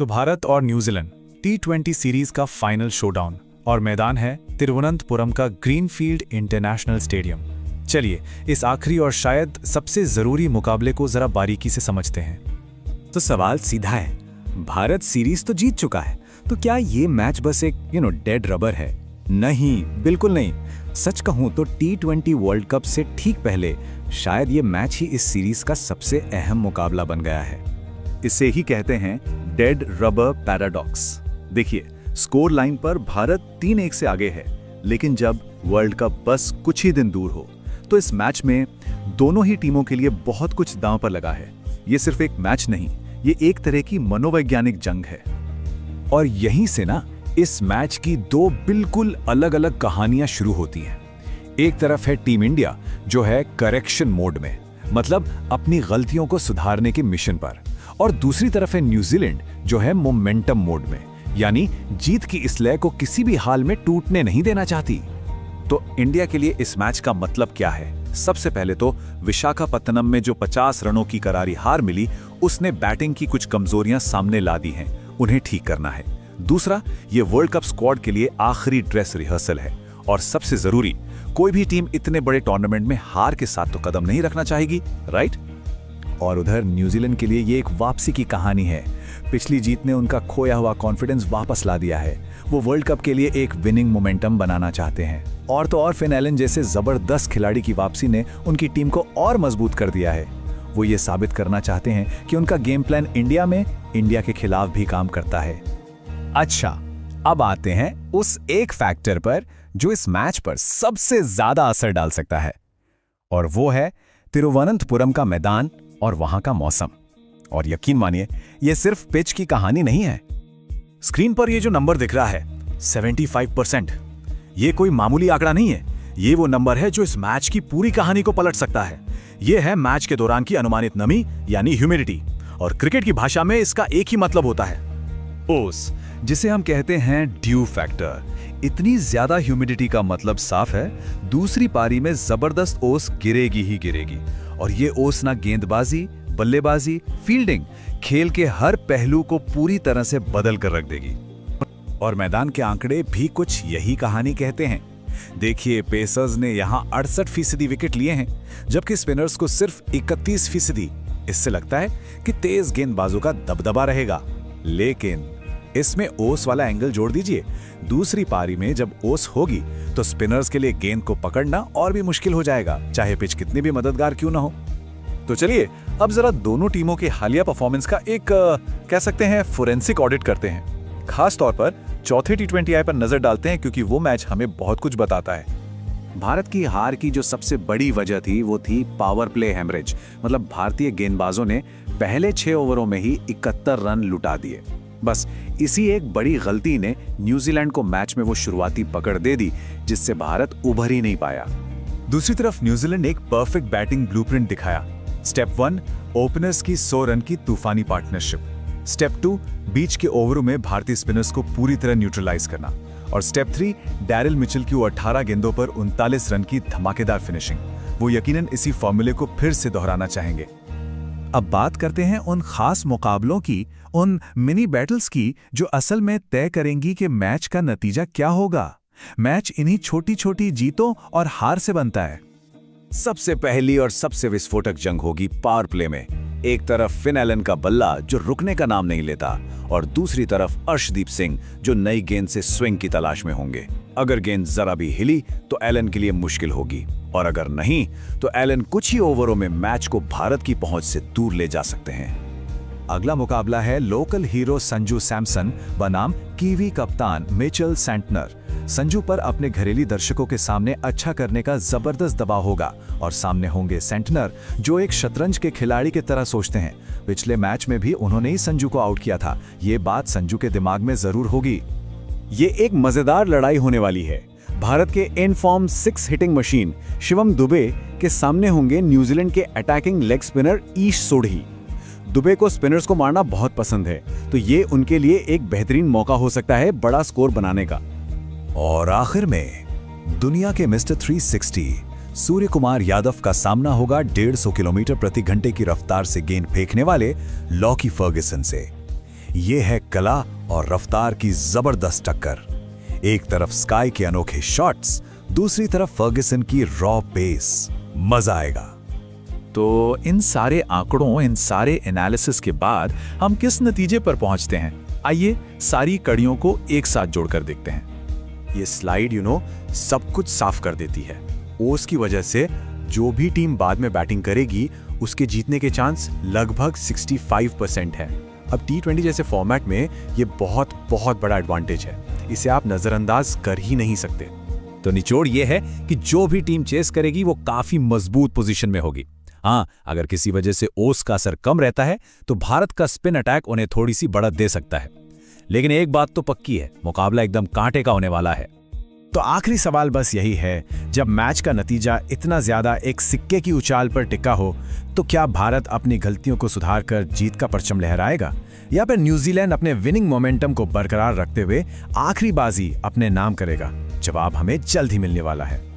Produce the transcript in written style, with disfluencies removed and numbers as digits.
तो भारत और New Zealand T20 series का फाइनल शोडाउन और मैदान है तिरुवनंतपुरम का ग्रीनफील्ड इंटरनेशनल स्टेडियम। चलिए इस आखिरी और शायद सबसे जरूरी मुकाबले को जरा बारीकी से समझते हैं। तो सवाल सीधा है, भारत सीरीज तो जीत चुका है, तो क्या ये मैच बस एक डेड रबर है? नहीं, बिल्कुल नहीं। सच कहूं तो T20 वर्ल्ड कप से ठीक पहले शायद ये मैच ही इस सीरीज का सबसे अहम मुकाबला बन गया है। इसे ही कहते हैं डेड रबर पैराडॉक्स। देखिए, स्कोर लाइन पर भारत 3-1 से आगे है, लेकिन जब वर्ल्ड कप बस कुछ ही दिन दूर हो तो इस मैच में दोनों ही टीमों के लिए बहुत कुछ दांव पर लगा है। ये सिर्फ एक मैच नहीं, ये एक तरह की मनोवैज्ञानिक जंग है। और यहीं से ना इस मैच की दो बिल्कुल अलग अलग कहानियां शुरू होती हैं। एक तरफ है टीम इंडिया जो है करेक्शन मोड में, मतलब अपनी गलतियों को सुधारने के मिशन पर, और दूसरी तरफ है न्यूजीलैंड जो है मोमेंटम मोड में, यानी जीत की इस लय को किसी भी हाल में टूटने नहीं देना चाहती। तो इंडिया के लिए इस मैच का मतलब क्या है? सबसे पहले तो विशाखापत्तनम में जो 50 रनों की करारी हार मिली, उसने बैटिंग की कुछ कमजोरियां सामने ला दी हैं, उन्हें ठीक करना है। दूसरा, ये वर्ल्ड कप स्क्वाड के लिए आखिरी ड्रेस रिहर्सल है। और सबसे जरूरी, कोई भी टीम इतने बड़े टूर्नामेंट में हार के साथ तो कदम नहीं रखना चाहेगी, राइट? और उधर न्यूजीलैंड के लिए ये एक वापसी की कहानी है। पिछली जीत ने उनका खोया हुआ कॉन्फिडेंस वापस ला दिया है। वो वर्ल्ड कप के लिए एक विनिंग मोमेंटम बनाना चाहते हैं। और तो और फिन एलन जैसे जबरदस्त खिलाड़ी की वापसी ने उनकी टीम को और मजबूत कर दिया है। वो ये साबित करना चाहते हैं कि उनका गेम प्लान इंडिया में इंडिया के खिलाफ भी काम करता है। अच्छा, अब आते हैं उस एक फैक्टर पर जो इस मैच पर सबसे ज्यादा असर डाल सकता है, और वो है तिरुवनंतपुरम का मैदान और वहां का मौसम। और यकीन मानिए, यह सिर्फ पिच की कहानी नहीं है। स्क्रीन पर ये जो नंबर दिख रहा है 75%, ये कोई मामूली आंकड़ा नहीं है। ये वो नंबर है जो इस मैच की पूरी कहानी को पलट सकता है। ये है मैच के दौरान की अनुमानित नमी, यानी ह्यूमिडिटी। और क्रिकेट की भाषा में इसका एक ही मतलब होता है, ओस, जिसे हम कहते हैं ड्यू फैक्टर। इतनी ज्यादा ह्यूमिडिटी का मतलब साफ है, दूसरी पारी में जबरदस्त ओस गिरेगी ही गिरेगी। और ये ओस ना गेंदबाजी, बल्लेबाजी, फील्डिंग, खेल के हर पहलू को पूरी तरह से बदल कर रख देगी। और मैदान के आंकड़े भी कुछ यही कहानी कहते हैं। देखिए, पेसर्स ने यहाँ 68% विकेट लिए हैं, जबकि स्पिनर्स को सिर्फ 31%। इससे लगता है कि तेज गेंदबाजों का दबदबा रहेगा। लेकिन इसमें ओस वाला एंगल जोड़ दीजिए। दूसरी पारी में जब ओस होगी तो स्पिनर्स के लिए गेंद को पकड़ना और भी मुश्किल हो जाएगा, चाहे पिच कितनी भी मददगार क्यों ना हो। तो चलिए अब जरा दोनों टीमों के हालिया परफॉर्मेंस का एक कह सकते हैं फोरेंसिक ऑडिट करते हैं। खास तौर पर चौथे T20I पर नजर डालते हैं, क्योंकि वो मैच हमें बहुत कुछ बताता है। भारत की हार की जो सबसे बड़ी वजह थी वो थी पावर प्ले हैमरेज, मतलब भारतीय गेंदबाजों ने पहले 6 ओवरों में ही 71 रन लुटा दिए। बस इसी एक बड़ी गलती ने न्यूजीलैंड को मैच में वो शुरुआती पकड़ दे दी, जिससे भारत उभर ही नहीं पाया। दूसरी तरफ न्यूजीलैंड एक परफेक्ट बैटिंग ब्लूप्रिंट दिखाया। स्टेप 1, ओपनर्स की 100 रन की तूफानी पार्टनरशिप। स्टेप 2, बीच के ओवरों में भारतीय स्पिनर्स को पूरी तरह न्यूट्रलाइज करना। और स्टेप 3, डैरिल मिचेल की 18 गेंदों पर 39 रन की धमाकेदार फिनिशिंग। वो यकीनन इसी फॉर्मूले को फिर से दोहराना चाहेंगे। अब बात करते हैं उन खास मुकाबलों की, उन मिनी बैटल्स की, जो असल में तय करेंगी कि मैच का नतीजा क्या होगा। मैच इन्हीं छोटी छोटी जीतों और हार से बनता है। सबसे पहली और सबसे विस्फोटक जंग होगी पावर प्ले में। एक तरफ फिन एलन का बल्ला जो रुकने का नाम नहीं लेता, और दूसरी तरफ अर्शदीप सिंह जो नई गेंद से स्विंग की तलाश में होंगे। अगर गेंद जरा भी हिली तो एलन के लिए मुश्किल होगी, और अगर नहीं तो एलन कुछ ही ओवरों में मैच को भारत की पहुंच से दूर ले जा सकते हैं। अगला मुकाबला है लोकल हीरो संजू सैमसन बनाम कीवी कप्तान मिचेल सेंटनर। संजू पर अपने घरेलू दर्शकों के सामने अच्छा करने का जबरदस्त दबाव होगा, और सामने होंगे सेंटनर जो एक शतरंज के खिलाड़ी की तरह सोचते हैं। पिछले मैच में भी उन्होंने ही संजू को आउट किया था। ये बात संजू के दिमाग में जरूर होगी। ये एक मजेदार लड़ाई होने वाली है। भारत के इन form 6 hitting machine Shivam Dube के सामने होंगे न्यूजीलैंड के attacking leg spinner Ish Sodhi. Dube को स्पिनर्स को मारना बहुत पसंद है, तो ये उनके लिए एक बेहतरीन मौका हो सकता है बड़ा स्कोर बनाने का। और आखिर में दुनिया के मिस्टर 360 सूर्य कुमार यादव का सामना होगा 150 किलोमीटर प्रति घंटे की रफ्तार से गेंद फेंकने वाले लॉकी फर्ग्यूसन से। ये है कला और रफ्तार की जबरदस्त टक्कर। एक तरफ स्काई के अनोखे शॉट्स, दूसरी तरफ फर्ग्यूसन की रॉ पेस। मजा आएगा। तो इन सारे आंकड़ों, इन सारे एनालिसिस के बाद हम किस नतीजे पर पहुंचते हैं? आइए सारी कड़ियों को एक साथ जोड़कर देखते हैं। ये स्लाइड सब कुछ साफ कर देती है। ओस की वजह से जो भी टीम बाद में बैटिंग करेगी उसके जीतने के चांस लगभग 65% है। अब T20 जैसे फॉर्मेट में ये बहुत बहुत बड़ा एडवांटेज है, इसे आप नजरअंदाज कर ही नहीं सकते। तो निचोड़ ये है कि जो भी टीम चेस करेगी वो काफी मजबूत पोजीशन में होगी। हाँ, अगर किसी वजह से ओस का असर कम रहता है तो भारत का स्पिन अटैक उन्हें थोड़ी सी बढ़त दे सकता है। लेकिन एक बात तो पक्की है, मुकाबला एकदम कांटे का होने वाला है। तो आखिरी सवाल बस यही है, जब मैच का नतीजा इतना ज्यादा एक सिक्के की उछाल पर टिका हो तो क्या भारत अपनी गलतियों को सुधारकर जीत का परचम लहराएगा, या फिर न्यूजीलैंड अपने विनिंग मोमेंटम को बरकरार रखते हुए आखिरी बाजी अपने नाम करेगा? जवाब हमें जल्द ही मिलने वाला है।